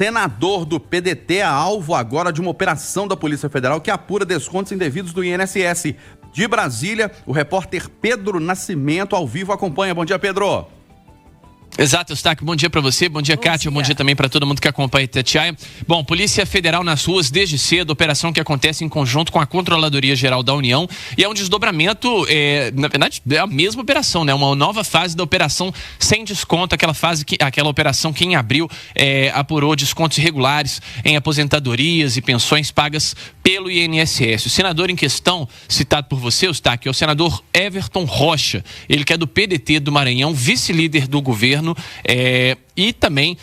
senador do PDT é alvo agora de uma operação da Polícia Federal que apura descontos indevidos do INSS. De Brasília, o repórter Pedro Nascimento ao vivo acompanha. Bom dia, Pedro. Exato, Eustáquio. Bom dia para você, bom dia, Kátia, bom dia também para todo mundo que acompanha Itatiaia. Bom, Polícia Federal nas ruas desde cedo, operação que acontece em conjunto com a Controladoria Geral da União e é um desdobramento, na verdade, é a mesma operação, né? Uma nova fase da operação sem desconto, aquela operação que em abril apurou descontos irregulares em aposentadorias e pensões pagas pelo INSS. O senador em questão, citado por você, Eustáquio, é o senador Everton Rocha, ele que é do PDT do Maranhão, vice-líder do governo, e também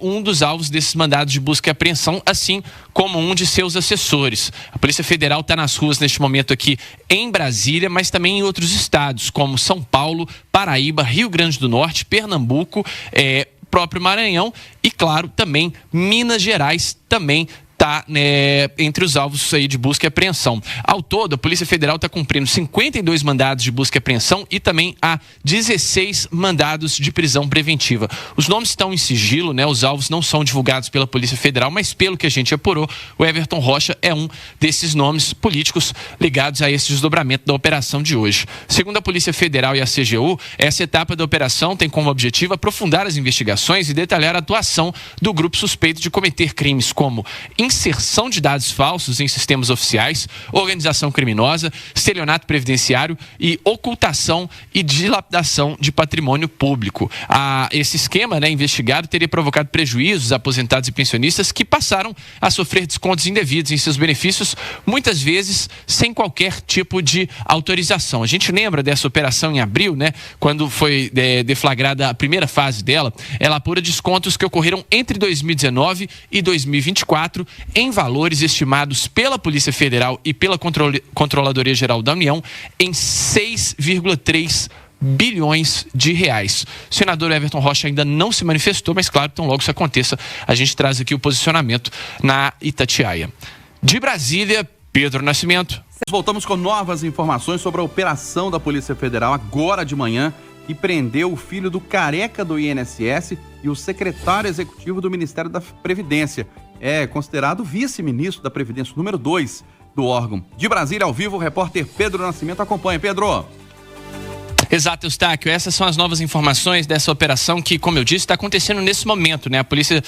um dos alvos desses mandados de busca e apreensão, assim como um de seus assessores. A Polícia Federal está nas ruas neste momento aqui em Brasília, mas também em outros estados, como São Paulo, Paraíba, Rio Grande do Norte, Pernambuco, próprio Maranhão e, claro, também Minas Gerais também está entre os alvos aí de busca e apreensão. Ao todo, a Polícia Federal está cumprindo 52 mandados de busca e apreensão e também há 16 mandados de prisão preventiva. Os nomes estão em sigilo, né? Os alvos não são divulgados pela Polícia Federal, mas pelo que a gente apurou, o Everton Rocha é um desses nomes políticos ligados a esse desdobramento da operação de hoje. Segundo a Polícia Federal e a CGU, essa etapa da operação tem como objetivo aprofundar as investigações e detalhar a atuação do grupo suspeito de cometer crimes como inserção de dados falsos em sistemas oficiais, organização criminosa, estelionato previdenciário e ocultação e dilapidação de patrimônio público. Esse esquema, investigado, teria provocado prejuízos a aposentados e pensionistas que passaram a sofrer descontos indevidos em seus benefícios, muitas vezes sem qualquer tipo de autorização. A gente lembra dessa operação em abril, quando foi deflagrada a primeira fase dela. Ela apura descontos que ocorreram entre 2019 e 2024 em valores estimados pela Polícia Federal e pela Controladoria Geral da União em 6,3 bilhões de reais. O senador Everton Rocha ainda não se manifestou, mas claro, tão logo isso aconteça, a gente traz aqui o posicionamento na Itatiaia. De Brasília, Pedro Nascimento. Voltamos com novas informações sobre a operação da Polícia Federal agora de manhã, que prendeu o filho do careca do INSS e o secretário executivo do Ministério da Previdência. É considerado vice-ministro da Previdência, número 2 do órgão. De Brasília, ao vivo, o repórter Pedro Nascimento acompanha. Pedro. Exato, Eustáquio. Essas são as novas informações dessa operação que, como eu disse, está acontecendo nesse momento, A Polícia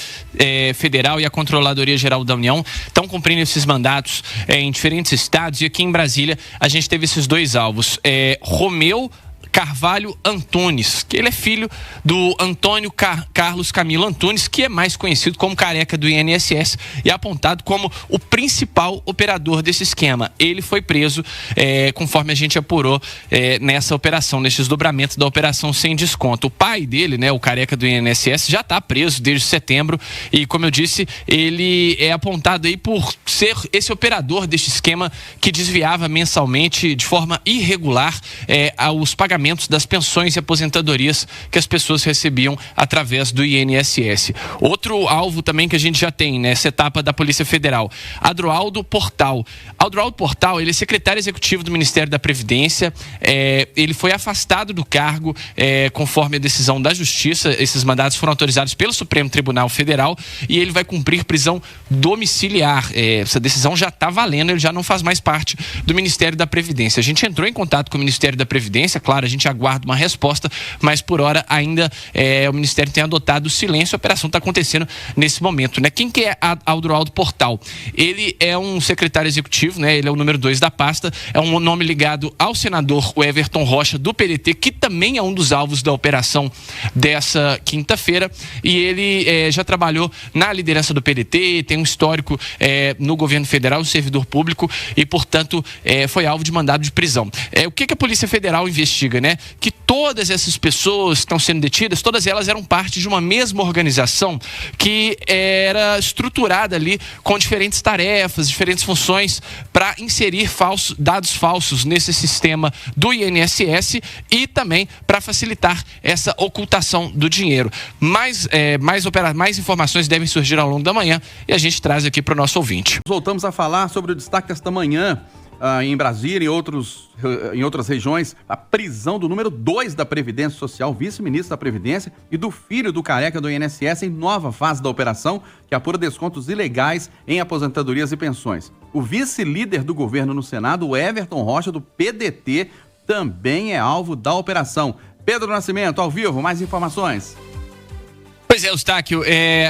Federal e a Controladoria Geral da União estão cumprindo esses mandatos em diferentes estados e aqui em Brasília a gente teve esses dois alvos. Romeu Carvalho Antunes, que ele é filho do Antônio Carlos Camilo Antunes, que é mais conhecido como careca do INSS e é apontado como o principal operador desse esquema. Ele foi preso, conforme a gente apurou nessa operação, nesse desdobramento da operação sem desconto. O pai dele, o careca do INSS, já está preso desde setembro e, como eu disse, ele é apontado aí por ser esse operador deste esquema que desviava mensalmente, de forma irregular, os pagamentos das pensões e aposentadorias que as pessoas recebiam através do INSS. Outro alvo também que a gente já tem nessa etapa da Polícia Federal, Adroaldo Portal. Adroaldo Portal, ele é secretário executivo do Ministério da Previdência, ele foi afastado do cargo conforme a decisão da Justiça. Esses mandados foram autorizados pelo Supremo Tribunal Federal e ele vai cumprir prisão domiciliar. Essa decisão já está valendo, ele já não faz mais parte do Ministério da Previdência. A gente entrou em contato com o Ministério da Previdência, claro, a gente aguarda uma resposta, mas por hora ainda o Ministério tem adotado o silêncio. A operação está acontecendo nesse momento, Quem que é Adroaldo Portal? Ele é um secretário executivo, ele é o número 2 da pasta, é um nome ligado ao senador Everton Rocha do PDT, que também é um dos alvos da operação dessa quinta-feira, e ele já trabalhou na liderança do PDT, tem um histórico no governo federal, servidor público, e portanto foi alvo de mandado de prisão. O que a Polícia Federal investiga, que todas essas pessoas que estão sendo detidas, todas elas eram parte de uma mesma organização que era estruturada ali com diferentes tarefas, diferentes funções para inserir dados falsos nesse sistema do INSS e também para facilitar essa ocultação do dinheiro. Mais informações devem surgir ao longo da manhã e a gente traz aqui para o nosso ouvinte. Voltamos a falar sobre o destaque desta manhã. em Brasília e em outras regiões, a prisão do número 2 da Previdência Social, vice-ministro da Previdência, e do filho do careca do INSS em nova fase da operação, que apura descontos ilegais em aposentadorias e pensões. O vice-líder do governo no Senado, o Everton Rocha, do PDT, também é alvo da operação. Pedro Nascimento, ao vivo, mais informações. Pois é, Eustáquio,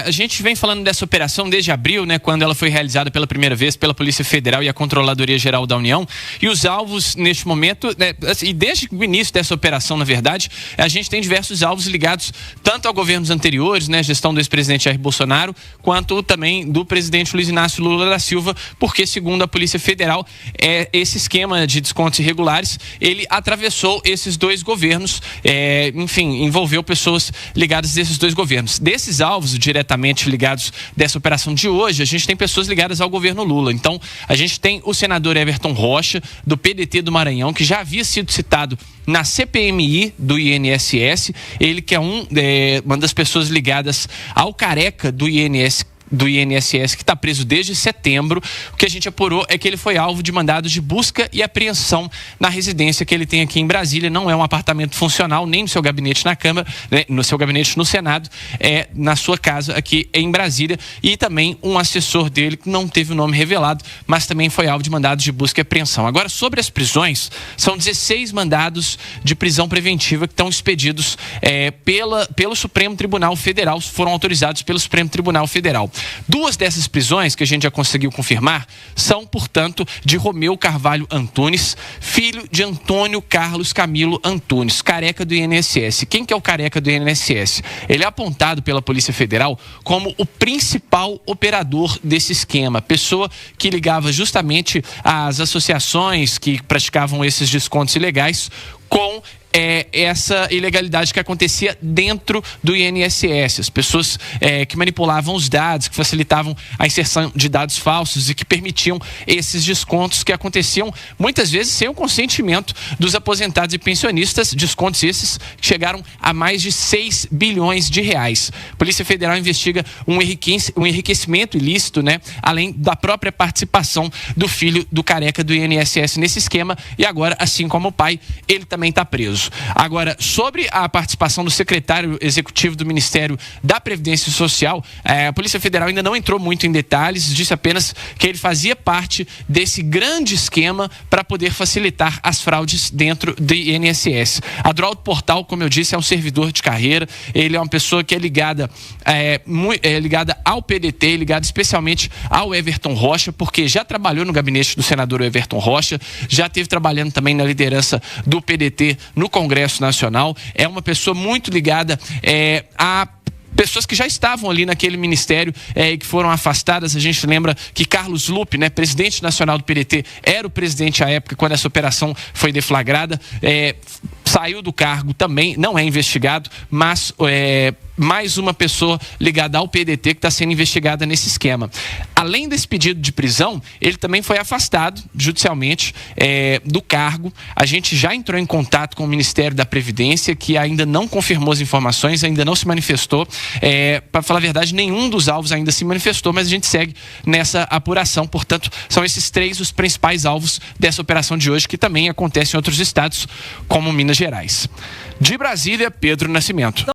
a gente vem falando dessa operação desde abril, né, quando ela foi realizada pela primeira vez pela Polícia Federal e a Controladoria Geral da União, e os alvos neste momento, né, assim, e desde o início dessa operação, na verdade, a gente tem diversos alvos ligados tanto a governos anteriores, né, gestão do ex-presidente Jair Bolsonaro, quanto também do presidente Luiz Inácio Lula da Silva, porque, segundo a Polícia Federal, esse esquema de descontos irregulares, ele atravessou esses dois governos, enfim, envolveu pessoas ligadas a esses dois governos. Desses alvos diretamente ligados dessa operação de hoje, a gente tem pessoas ligadas ao governo Lula. Então, a gente tem o senador Everton Rocha, do PDT do Maranhão, que já havia sido citado na CPMI do INSS, ele que é uma das pessoas ligadas ao careca do INSS, que está preso desde setembro. O que a gente apurou é que ele foi alvo de mandados de busca e apreensão na residência que ele tem aqui em Brasília. Não é um apartamento funcional, nem no seu gabinete na Câmara, né, no seu gabinete no Senado, é na sua casa aqui em Brasília. E também um assessor dele, que não teve o nome revelado, mas também foi alvo de mandados de busca e apreensão. Agora, sobre as prisões, são 16 mandados de prisão preventiva que estão expedidos pelo Supremo Tribunal Federal, foram autorizados pelo Supremo Tribunal Federal. 2 dessas prisões que a gente já conseguiu confirmar são, portanto, de Romeu Carvalho Antunes, filho de Antônio Carlos Camilo Antunes, careca do INSS. Quem que é o careca do INSS? Ele é apontado pela Polícia Federal como o principal operador desse esquema, pessoa que ligava justamente as associações que praticavam esses descontos ilegais com essa ilegalidade que acontecia dentro do INSS. As pessoas que manipulavam os dados, que facilitavam a inserção de dados falsos e que permitiam esses descontos que aconteciam muitas vezes sem o consentimento dos aposentados e pensionistas, descontos esses que chegaram a mais de 6 bilhões de reais. A Polícia Federal investiga um enriquecimento ilícito, né, além da própria participação do filho do careca do INSS nesse esquema, e agora, assim como o pai, ele também está preso. Agora, sobre a participação do secretário executivo do Ministério da Previdência Social, a Polícia Federal ainda não entrou muito em detalhes, disse apenas que ele fazia parte desse grande esquema para poder facilitar as fraudes dentro do INSS. Adroaldo Portal, como eu disse, é um servidor de carreira, ele é uma pessoa que é ligada ao PDT, ligada especialmente ao Everton Rocha, porque já trabalhou no gabinete do senador Everton Rocha, já esteve trabalhando também na liderança do PDT no Congresso Nacional, é uma pessoa muito ligada a pessoas que já estavam ali naquele ministério e que foram afastadas. A gente lembra que Carlos Lupe, né, presidente nacional do PDT, era o presidente à época quando essa operação foi deflagrada, saiu do cargo também, não é investigado, mas mais uma pessoa ligada ao PDT que está sendo investigada nesse esquema. Além desse pedido de prisão, ele também foi afastado judicialmente do cargo. A gente já entrou em contato com o Ministério da Previdência, que ainda não confirmou as informações, ainda não se manifestou. Para falar a verdade, nenhum dos alvos ainda se manifestou, mas a gente segue nessa apuração. Portanto, são esses 3 os principais alvos dessa operação de hoje, que também acontece em outros estados, como Minas Gerais. De Brasília, Pedro Nascimento.